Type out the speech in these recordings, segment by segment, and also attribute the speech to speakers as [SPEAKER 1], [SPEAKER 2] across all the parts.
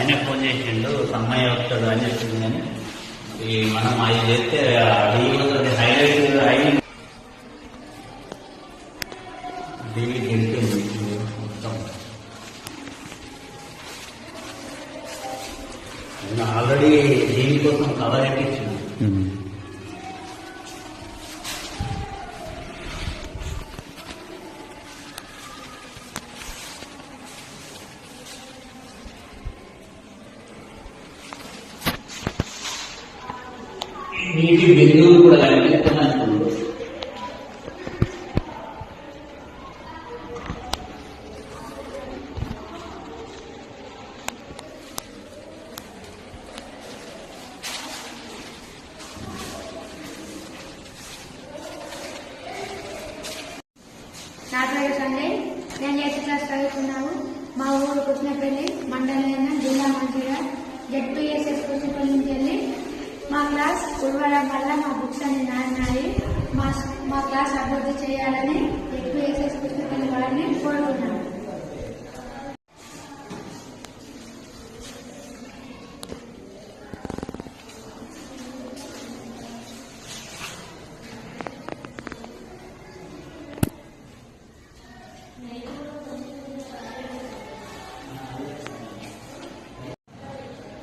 [SPEAKER 1] ఆయనే ఫోన్ చేసిండు సమ్మయ్య వస్తాడు అని చెప్పింది. కానీ మనం అది చేస్తే అది హైలైట్ దీన్ని గెలిచింది మొత్తం. నేను ఆల్రెడీ దీనికోసం కవర్ ఎక్కించాను. నీటి బిందువులు కూడా కనిపిస్తున్నాయి.
[SPEAKER 2] నా పేరు సంజయ్. నేను 8th క్లాస్ చదువుతున్నాము. మా ఊరు కృష్ణపల్లి మండలం జిల్లా మంచిర్యాల ZPSS కృష్ణపల్లి నుంచి వెళ్ళి మా క్లాస్ ఉడవడం వల్ల మా బుక్స్ అన్ని నాడినాయి. మా క్లాస్ అభివృద్ధి చేయాలని ZPSS కృష్ణపల్లి వారిని కోరుతున్నాను.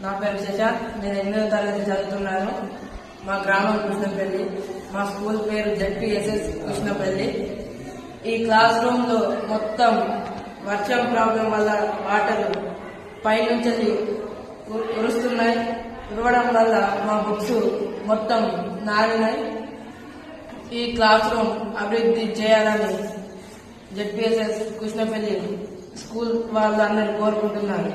[SPEAKER 3] నా పేరు శశాంత్. నేను 8వ తరగతి చదువుతున్నాను. మా గ్రామం కృష్ణపల్లి. మా స్కూల్ పేరు ZPSS కృష్ణపల్లి. ఈ క్లాస్ రూమ్ లో మొత్తం వర్షం ప్రాబ్లం వల్ల వాటర్ పైనుంచి కురుస్తున్నాయి. కురవడం వల్ల మా బుక్స్ మొత్తం నారినాయి. ఈ క్లాస్ రూమ్ అభివృద్ధి చేయాలని ZPSS కృష్ణపల్లి స్కూల్ వాళ్ళందరూ కోరుకుంటున్నారు.